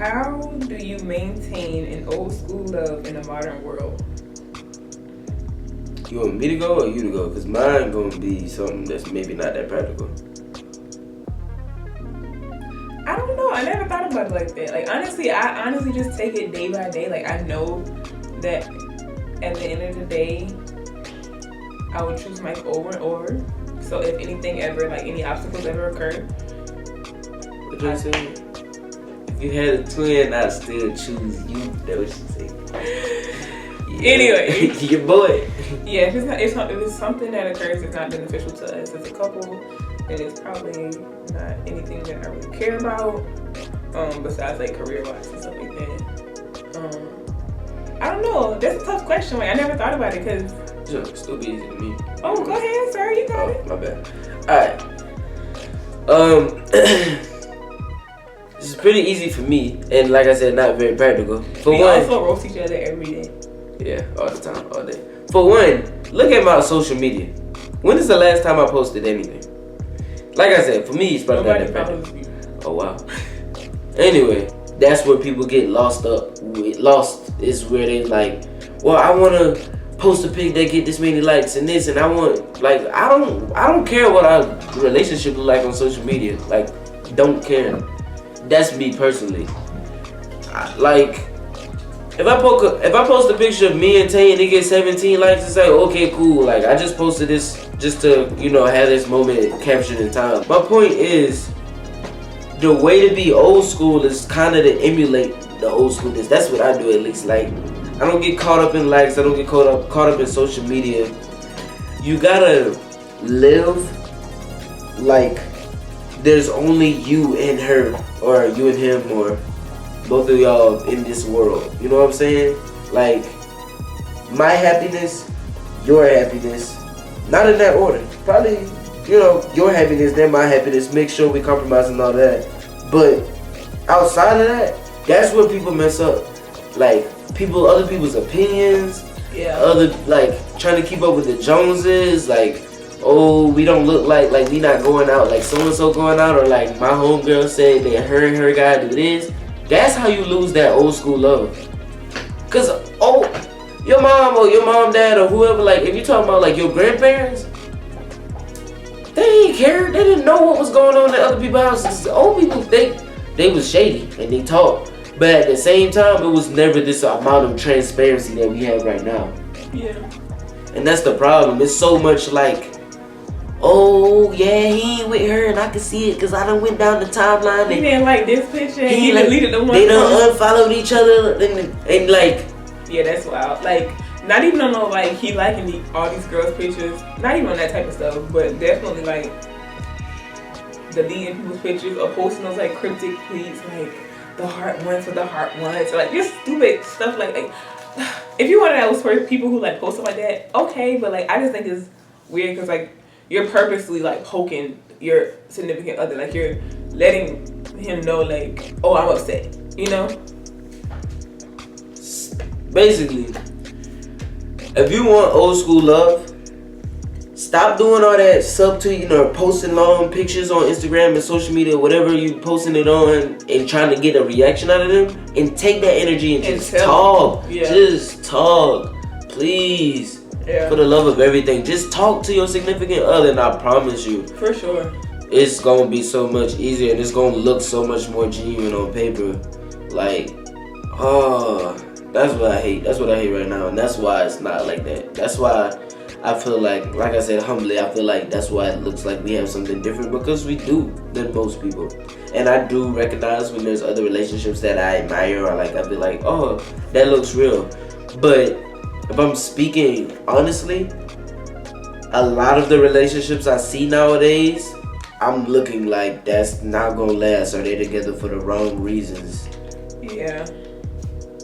How do you maintain an old school love in a modern world? You want me to go or you to go? Because mine gonna be something that's maybe not that practical. I don't know. I never thought about it like that. Like, honestly, I honestly just take it day by day. Like, I know that at the end of the day, I would choose Mike over and over. So if anything ever, like any obstacles ever occur. What you saying? If you had a twin, I'd still choose you. That what you say. Yeah. Anyway. Your boy. Yeah, if it's something that occurs that's not beneficial to us as a couple, then it's probably not anything that I really care about. Besides like career-wise and stuff like that. I don't know. That's a tough question. Like, I never thought about it because It's still be easy to me. Oh, go ahead, sir. You got it. My bad. Alright. This is pretty easy for me, and like I said, not very practical. We also roast each other every day. Yeah, all the time, all day. For one, look at my social media. When is the last time I posted anything? Like I said, for me, it's probably not that practical. Oh wow. Anyway, that's where people get lost is where they like, well, I wanna post a pic that get this many likes and this, and I want, like, I don't care what our relationship look like on social media. Like, don't care. That's me personally. Like, if I post a picture of me and Tay and it gets 17 likes, it's like, okay, cool. Like, I just posted this just to, have this moment captured in time. My point is, the way to be old school is kind of to emulate the old schoolness. That's what I do, at least. Like, I don't get caught up in likes. I don't get caught up in social media. You gotta live like there's only you and her, or you and him, or both of y'all in this world. You know what I'm saying? Like, my happiness, your happiness, not in that order. Probably, your happiness, then my happiness. Make sure we compromise and all that. But outside of that, that's where people mess up. Like, other people's opinions. Yeah. Trying to keep up with the Joneses. Like, oh, we don't look like we not going out like so and so going out, or like my homegirl said that her and her guy do this. That's how you lose that old school love. Cause your mom or your mom, dad, or whoever, like if you talking about like your grandparents, they didn't care. They didn't know what was going on in other people's houses. Old people, they was shady and they talked. But at the same time, it was never this amount of transparency that we have right now. Yeah. And that's the problem. It's so much like, oh yeah, he ain't with her and I can see it because I done went down the timeline. He didn't like this picture. He deleted the one. They done unfollowed each other and like. Yeah, that's wild. Like, not even on like he liking all these girls' pictures. Not even on that type of stuff, but definitely like deleting people's pictures or posting those like cryptic tweets like the heart ones for the heart ones, or like just stupid stuff like if you one of those people who like post stuff like that, okay, but like I just think it's weird because like you're purposely like poking your significant other, like you're letting him know like, oh, I'm upset, Basically, if you want old school love, stop doing all that subtweeting or posting long pictures on Instagram and social media, whatever you posting it on, and trying to get a reaction out of them, and take that energy and just talk. Yeah. Just talk, please. Yeah. For the love of everything, just talk to your significant other, and I promise you, for sure, it's gonna be so much easier, and it's gonna look so much more genuine on paper. Like, that's what I hate. That's what I hate right now, and that's why it's not like that. That's why I feel like I said, humbly, I feel like that's why it looks like we have something different, because we do than most people. And I do recognize when there's other relationships that I admire, or like I feel like, oh, that looks real. But if I'm speaking honestly, a lot of the relationships I see nowadays, I'm looking like that's not gonna last, or they're together for the wrong reasons. Yeah.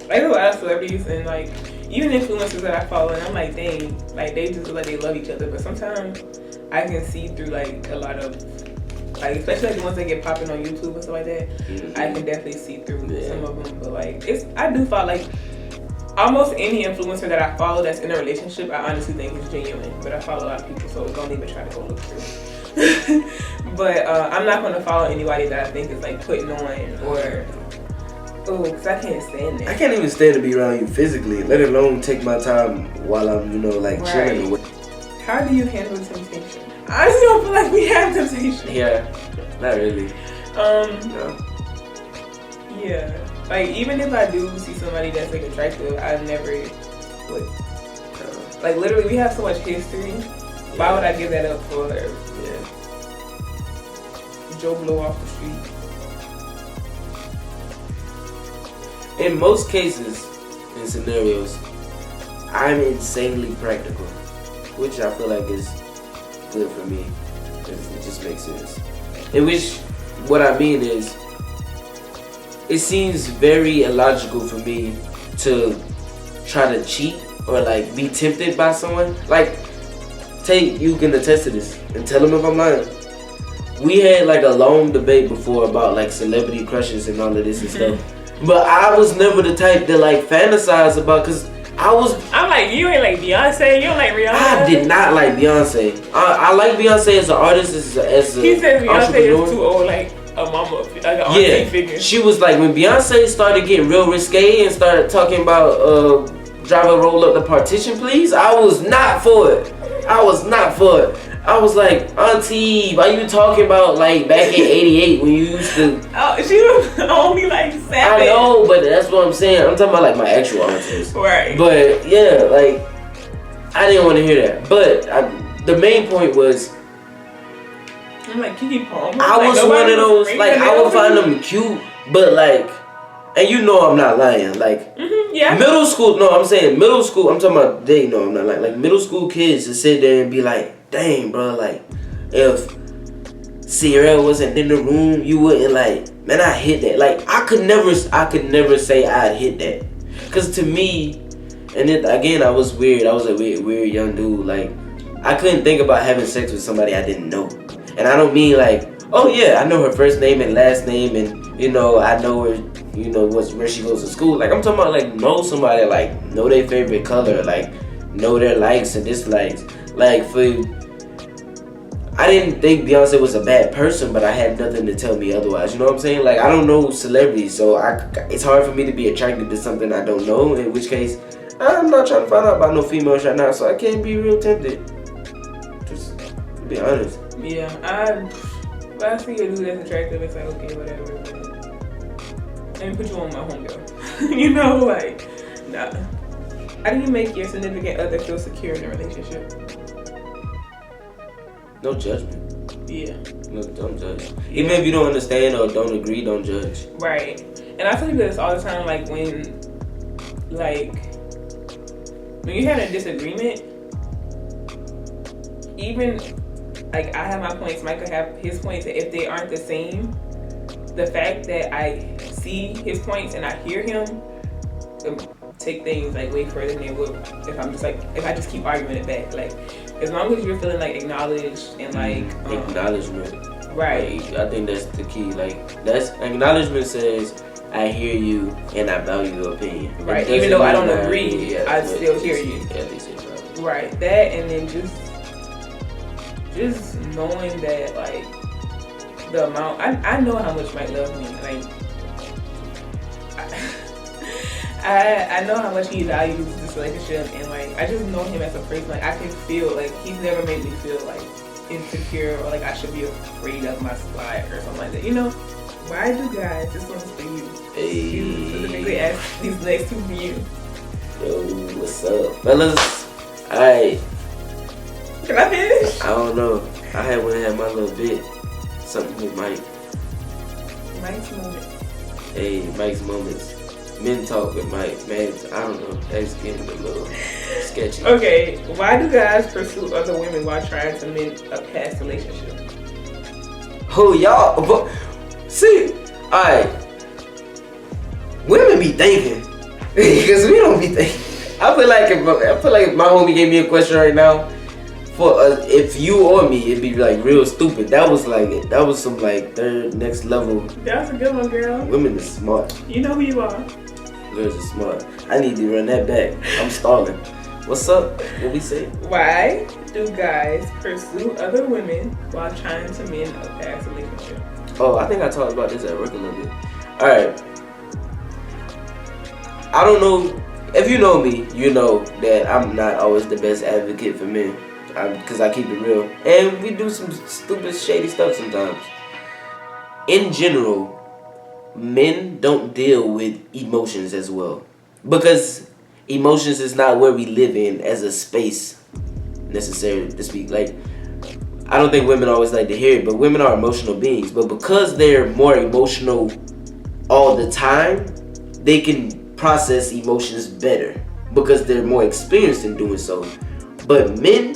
Like, there's a lot of celebrities and like even influencers that I follow, and I'm like, dang, like they just look like they love each other. But sometimes I can see through like a lot of, like especially like the ones that get popping on YouTube and stuff like that. Mm-hmm. I can definitely see through some of them. But like I do follow like almost any influencer that I follow that's in a relationship. I honestly think is genuine. But I follow a lot of people, so don't even try to go look through. But I'm not going to follow anybody that I think is like putting on or Oh, because I can't stand that. I can't even stand to be around you physically, let alone take my time while I'm, you know, like chilling away. How do you handle temptation? I honestly don't feel like we have temptation. Yeah, not really. No. Yeah. Like, even if I do see somebody that's like attractive, I never would. Like, literally, we have so much history. Yeah. Why would I give that up for Joe Blow off the street? In most cases, in scenarios, I'm insanely practical, which I feel like is good for me. It just makes sense. In which, what I mean is, it seems very illogical for me to try to cheat or like be tempted by someone. Like, you can attest to this and tell them if I'm lying. We had like a long debate before about like celebrity crushes and all of this and stuff. But I was never the type that like fantasize about, cause I'm like, you ain't like Beyonce, you don't like Rihanna. I did not like Beyonce. I like Beyonce as an artist, as a he said Beyonce is too old, like a mama, like an auntie figure. She was like, when Beyonce started getting real risque and started talking about driver roll up the partition please, I was not for it. I was like, auntie, why you talking about like back in '88 when you used to? Oh, she was only like 7. I know, but that's what I'm saying. I'm talking about like my actual aunties. Right. But yeah, like I didn't want to hear that. But the main point was, I'm like Kiki Palmer. I was one of those, like I would find them cute, but like, and you know I'm not lying. Like middle school, no, I'm saying middle school. I'm talking about they know I'm not lying. Like middle school kids to sit there and be like, dang, bro, like, if Sierra wasn't in the room, you wouldn't like, man, I hit that. Like, I could never say I'd hit that. Because to me, and then again, I was weird. I was a weird young dude. Like, I couldn't think about having sex with somebody I didn't know. And I don't mean like, oh yeah, I know her first name and last name and, you know, I know her, you know, where she goes to school. Like, I'm talking about like, know somebody, like, know their favorite color, like, know their likes and dislikes. Like, I didn't think Beyonce was a bad person, but I had nothing to tell me otherwise. You know what I'm saying? Like, I don't know celebrities, so it's hard for me to be attracted to something I don't know. In which case, I'm not trying to find out about no females right now, so I can't be real tempted. Just to be honest. Yeah, if I see a dude that's attractive, it's like, okay, whatever. But let me put you on my homegirl. You know, like, nah. How do you make your significant other feel secure in a relationship? No judgment. Yeah. No, don't judge. Yeah. Even if you don't understand or don't agree, don't judge. Right. And I tell you this all the time, like when you have a disagreement, even like I have my points, Mike could have his points, and if they aren't the same, the fact that I see his points and I hear him, take things like way further than they would if I just keep arguing it back. Like, as long as you're feeling like acknowledged and like acknowledgement, right? Like, I think that's the key. Like, that's acknowledgement says I hear you and I value your opinion. Right. Even though I don't agree, I still hear you. At least exactly. Right. That, and then just knowing that like the amount I know how much Mike loves me. Like, I know how much he values this relationship, and like I just know him as a person. Like, I can feel like he's never made me feel like insecure or like I should be afraid of my spot or something like that. You know? Why do guys? This one's for you. Hey. You specifically ask these next two for you. Yo, what's up, fellas? Alright. Can I finish? I don't know. I had one that had my little bit. Something with Mike. Mike's moments. Hey, Mike's moments. Men talk with Mike, man. I don't know. That's getting a little sketchy. Okay, why do guys pursue other women while trying to mend a past relationship? Oh, y'all. See, alright. Women be thinking. Because we don't be thinking. I feel like if my homie gave me a question right now, if you or me, it'd be like real stupid. That was some like third next level. That was a good one, girl. Women are smart. You know who you are. Girls are smart. I need to run that back. I'm stalling. What's up? What we say? Why do guys pursue other women while trying to mend a past relationship? Oh, I think I talked about this at work a little bit. Alright. I don't know. If you know me, you know that I'm not always the best advocate for men. Because I keep it real. And we do some stupid, shady stuff sometimes. In general, men don't deal with emotions as well. Because emotions is not where we live in as a space, necessarily to speak. Like, I don't think women always like to hear it, but women are emotional beings. But because they're more emotional all the time, they can process emotions better because they're more experienced in doing so. But men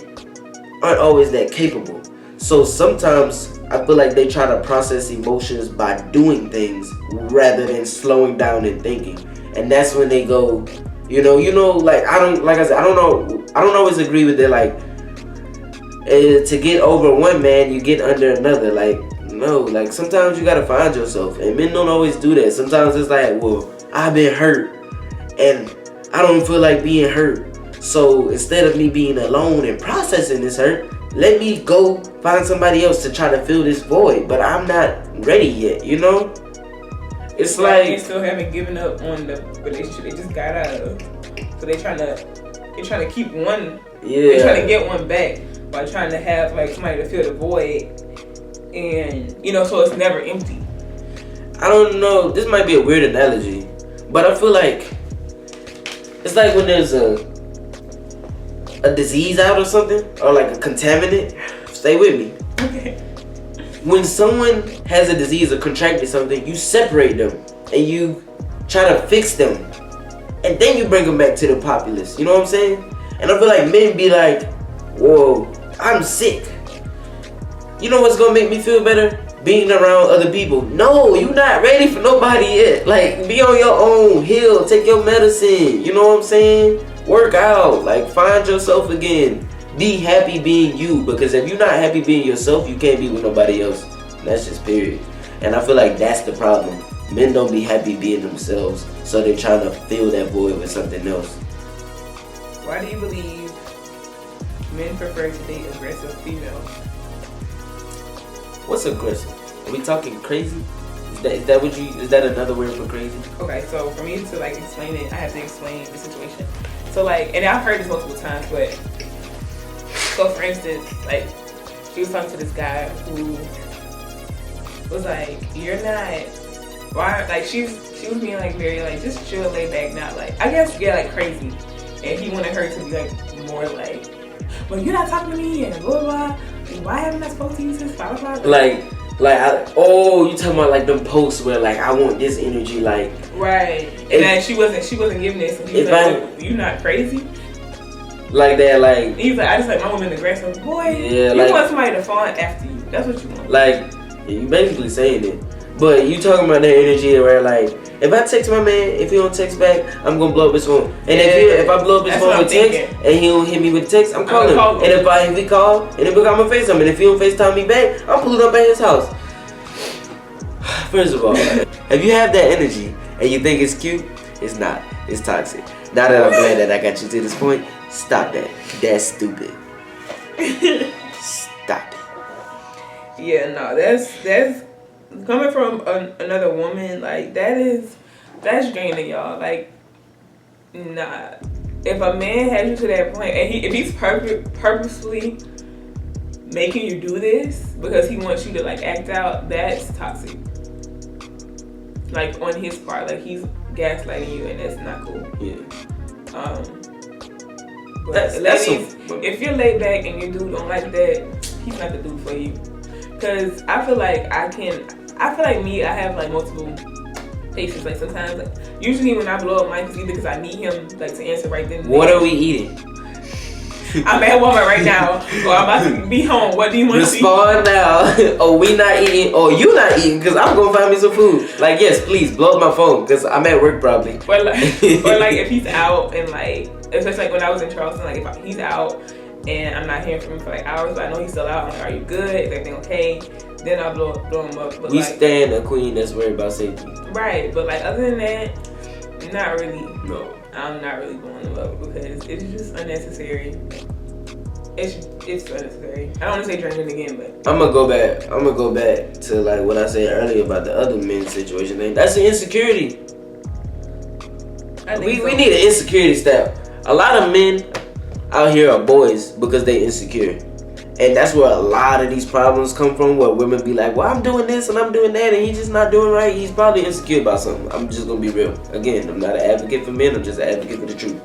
aren't always that capable. So sometimes I feel like they try to process emotions by doing things rather than slowing down and thinking. And that's when they go, like I don't always agree with it. Like, to get over one man, you get under another. Like, no, like sometimes you gotta find yourself, and men don't always do that. Sometimes it's like, well, I've been hurt, and I don't feel like being hurt. So instead of me being alone and processing this hurt, let me go find somebody else to try to fill this void. But I'm not ready yet, It's like they still haven't given up on the relationship they just got out of. So they're trying to keep one. Yeah. They're trying to get one back by trying to have like somebody to fill the void, and so it's never empty. I don't know. This might be a weird analogy, but I feel like it's like when there's a disease out or something, or like a contaminant. Stay with me. Okay. When someone has a disease or contracted something, you separate them and you try to fix them, and then you bring them back to the populace. You know what I'm saying? And I feel like men be like, whoa, I'm sick. You know what's gonna make me feel better? Being around other people. No, you're not ready for nobody yet. Like, be on your own, heal, take your medicine. You know what I'm saying? Work out, like find yourself again. Be happy being you, because if you're not happy being yourself, you can't be with nobody else. That's just period. And I feel like that's the problem. Men don't be happy being themselves, so they're trying to fill that void with something else. Why do you believe men prefer to date aggressive females? What's aggressive? Are we talking crazy? Is that another word for crazy? Okay, so for me to like explain it, I have to explain the situation. So like, and I've heard this multiple times, but so for instance, like she was talking to this guy who was like, "You're not why?" Like she was being like very like just chill, laid back, not like like crazy, and he wanted her to be like more like, "Well, you're not talking to me," and blah blah. Why haven't I spoken to you since 5 o'clock? You talking about like them posts where like I want this energy, like right, and then she wasn't giving this, and he was like, "You not crazy?" Like that, like he's like, "I just like my woman aggressive." Boy, yeah, you want somebody to fawn after you. That's what you want. Like, you basically saying it, but you talking about that energy where like, if I text my man, if he don't text back, I'm gonna blow up his phone. And if I blow up his phone with text and he don't hit me with text, I'm calling him. And if we call and if we got my FaceTime, and if he don't FaceTime me back, I'm pulling up at his house. First of all, if you have that energy and you think it's cute, it's not. It's toxic. Now that I'm glad that I got you to this point, stop that. That's stupid. Stop it. Yeah, no, that's coming from another woman. Like that's draining, y'all. Like, nah. If a man has you to that point, and if he's purposefully making you do this because he wants you to like act out, that's toxic. Like on his part, like he's gaslighting you, and that's not cool. Yeah. But ladies, if you're laid back and your dude don't like that, he's not the dude for you. Cause I feel like I have like multiple patience. Like sometimes, like, usually when I blow up Mike, it's either because I need him like to answer right then. What are we eating? I'm at Walmart right now, or I'm about to be home. What do you want to see? Respond now. Or we not eating, or you not eating, because I'm going to find me some food. Like, yes, please, blow up my phone, because I'm at work probably. Or like if he's out and like, especially like when I was in Charleston, like if he's out and I'm not hearing from him for like hours, but I know he's still out, I'm like, are you good? Is everything okay? Then I'll blow him up. But we stand a queen that's worried about safety. Right, but like other than that, not really. No. I'm not really blowing them up because it's just unnecessary. It's unnecessary. I don't want to say draining again, but I'm gonna go back to like what I said earlier about the other men's situation thing. That's the insecurity. We need an insecurity step. A lot of men out here are boys because they insecure. And that's where a lot of these problems come from, where women be like, well, I'm doing this and I'm doing that and he's just not doing right. He's probably insecure about something. I'm just going to be real. Again, I'm not an advocate for men. I'm just an advocate for the truth.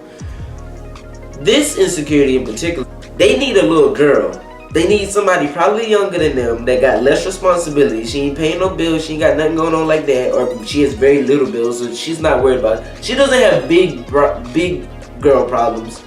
This insecurity in particular, they need a little girl. They need somebody probably younger than them that got less responsibility. She ain't paying no bills. She ain't got nothing going on like that. Or she has very little bills, so she's not worried about it. She doesn't have big girl problems.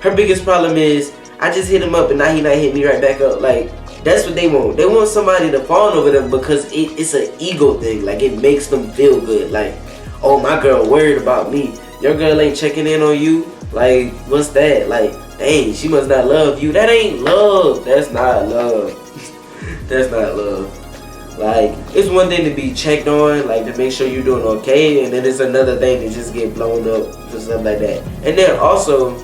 Her biggest problem is, I just hit him up and now he not hit me right back up. Like, that's what they want. They want somebody to fawn over them because it's an ego thing. Like, it makes them feel good. Like, oh, my girl worried about me. Your girl ain't checking in on you. Like, what's that? Like, dang, she must not love you. That ain't love. That's not love. That's not love. Like, it's one thing to be checked on, like, to make sure you're doing okay. And then it's another thing to just get blown up for something like that. And then also,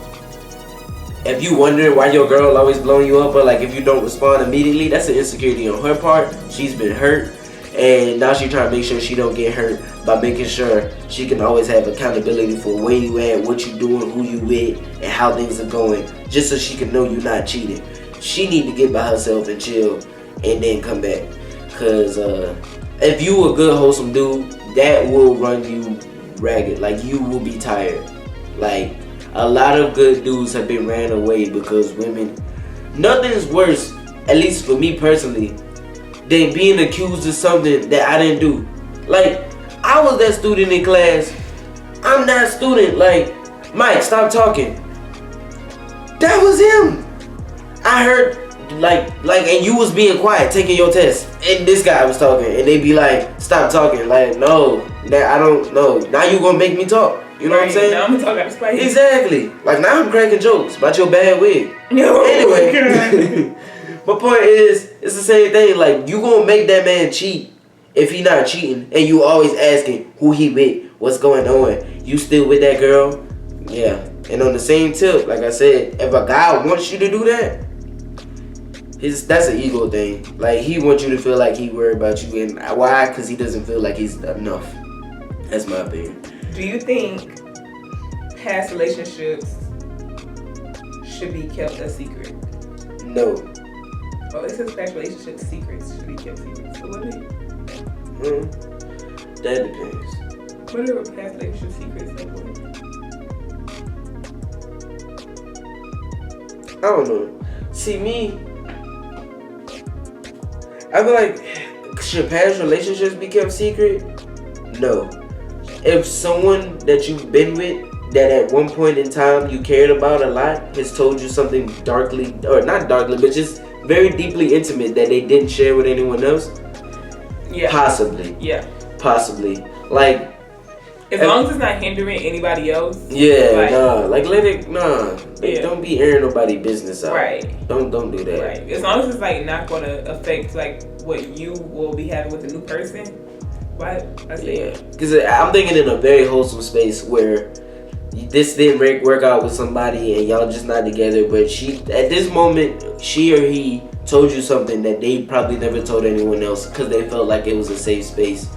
if you wondering why your girl always blowing you up, or like if you don't respond immediately, that's an insecurity on her part. She's been hurt, and now she's trying to make sure she don't get hurt by making sure she can always have accountability for where you at, what you doing, who you with, and how things are going, just so she can know you're not cheating. She need to get by herself and chill, and then come back. Cause if you a good wholesome dude, that will run you ragged. Like, you will be tired. Like, a lot of good dudes have been ran away because women. Nothing's worse, at least for me personally, than being accused of something that I didn't do. Like, I was that student in class. I'm that student. Like, Mike, stop talking. That was him. I heard, like, and you was being quiet, taking your test, and this guy was talking, and they be like, stop talking. Like, no, that I don't know. Now you gonna make me talk. You know what I'm saying? Now I'm gonna talk out of spite. Exactly. Like, now I'm cracking jokes about your bad wig. No. Anyway, my point is, it's the same thing. Like, you gonna make that man cheat if he not cheating, and you always asking who he with, what's going on. You still with that girl? Yeah. And on the same tip, like I said, if a guy wants you to do that, that's an ego thing. Like, he wants you to feel like he worried about you, and why? Because he doesn't feel like he's enough. That's my opinion. Do you think past relationships should be kept a secret? No. Oh, it says past relationship secrets should be kept secret. So what is it? That depends. What are past relationship secrets? I don't know. See, me, I feel like, should past relationships be kept secret? No. If someone that you've been with, that at one point in time you cared about a lot, has told you something darkly, or not darkly, but just very deeply intimate that they didn't share with anyone else, yeah, possibly. Yeah. Possibly. Like, as long as it's not hindering anybody else. Yeah, like, nah. Like, let it, nah. Yeah. Don't be airing nobody's business out. Right. Don't do that. Right. As long as it's, like, not going to affect, like, what you will be having with a new person. Why? Yeah. Because I'm thinking in a very wholesome space where this didn't work out with somebody and y'all just not together, but at this moment, she or he told you something that they probably never told anyone else because they felt like it was a safe space.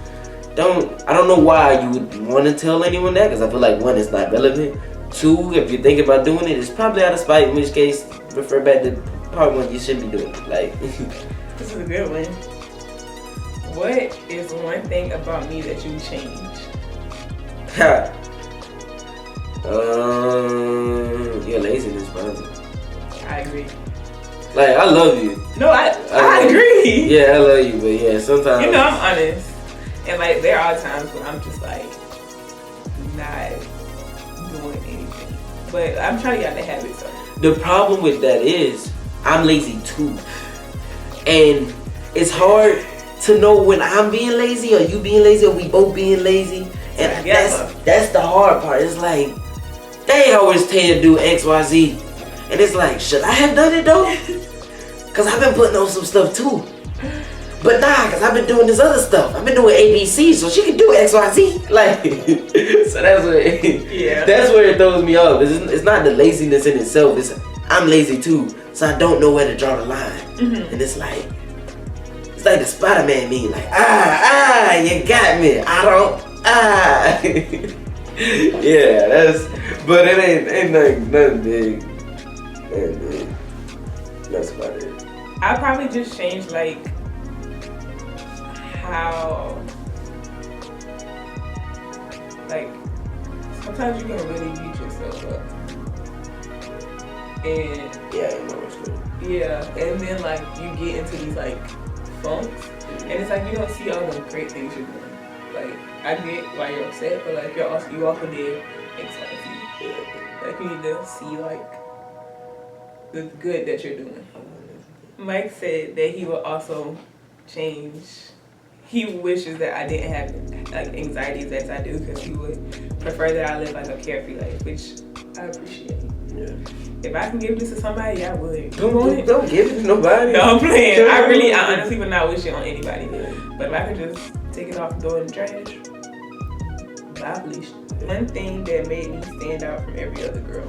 I don't know why you would want to tell anyone that, because I feel like, one, it's not relevant. Two, if you're thinking about doing it, it's probably out of spite, in which case, refer back to part one, you shouldn't be doing it. Like, this is a good one. What is one thing about me that you changed? Your laziness, probably. I agree. Like, I love you. No, I agree. Yeah, I love you, but yeah, sometimes. You know, I'm honest. And, like, there are times when I'm just, like, not doing anything. But I'm trying to get out the habit, so. The problem with that is, I'm lazy too. And it's hard to know when I'm being lazy or you being lazy or we both being lazy. And that's the hard part. It's like, they always tell you to do X, Y, Z. And it's like, should I have done it though? Because I've been putting on some stuff too. But nah, because I've been doing this other stuff. I've been doing ABC, so she can do X, Y, Z. Like, so that's where it throws me off. It's not the laziness in itself. It's, I'm lazy too, so I don't know where to draw the line. Mm-hmm. And it's like the Spider-Man meme, like, you got me. I don't, Yeah, but it ain't nothing big. Nothing big. That's about it. I probably just changed like how, like, sometimes you can really beat yourself up. And yeah, I know what's good. Yeah, and then like you get into these like funks, and it's like you don't see all the great things you're doing. Like I get why you're upset, but like you also did X, Y, Z. Yeah. Like you need to see like the good that you're doing. Mike said that he will also change. He wishes that I didn't have like anxieties as I do, because he would prefer that I live like a carefree life, which I appreciate. Yeah. If I can give this to somebody, I would. Don't give it to nobody. No, I'm playing. I honestly would not wish it on anybody. But if I could just take it off, throw it in the trash, I believe. One thing that made me stand out from every other girl.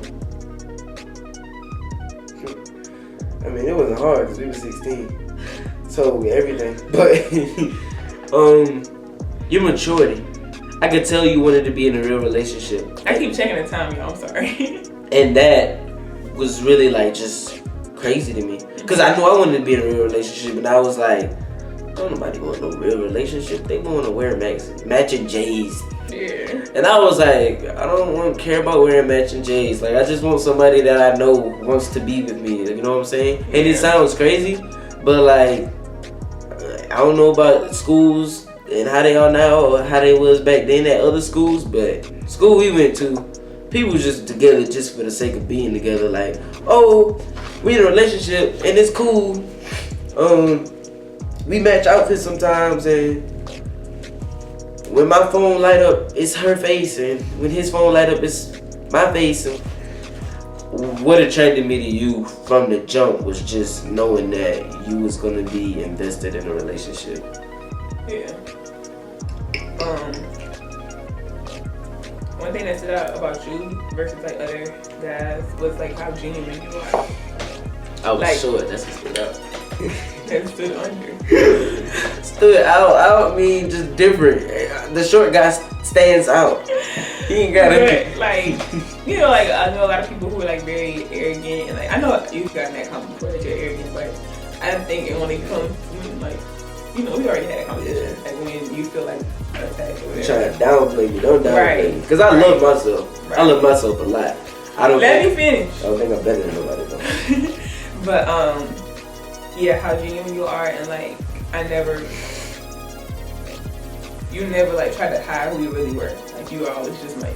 I mean, it wasn't hard because we were 16. So everything. But your maturity. I could tell you wanted to be in a real relationship. I keep checking the time, y'all. I'm sorry. And that was really like just crazy to me, because I knew I wanted to be in a real relationship, and I was like, don't nobody want no real relationship. They want to wear matching J's. Yeah. And I was like, I don't care about wearing matching J's. Like, I just want somebody that I know wants to be with me. You know what I'm saying? Yeah. And it sounds crazy, but like, I don't know about schools and how they are now or how they was back then at other schools, but school we went to, people just together just for the sake of being together. Like, oh, we in a relationship and it's cool. We match outfits sometimes, and when my phone light up, it's her face, and when his phone light up, it's my face. And what attracted me to you from the jump was just knowing that you was gonna be invested in a relationship. Yeah. One thing that stood out about you versus like other guys was like how genuine you are. I was like, short, that's what stood out. That stood under. Stood out, I mean just different. The short guy stands out. He ain't got it. Like, you know, like I know a lot of people who are like very arrogant, and like I know you've gotten that comment before that you're arrogant, but I think it when it comes to like, you know, we already had a conversation. Yeah. Like when you feel like attacked or whatever. Trying to downplay me, don't downplay me. Because I love myself. Right. I love myself a lot. Let me finish. I don't think I'm better than nobody though. But yeah, how genuine you are, and like you never like try to hide who you really were. Like you were always just like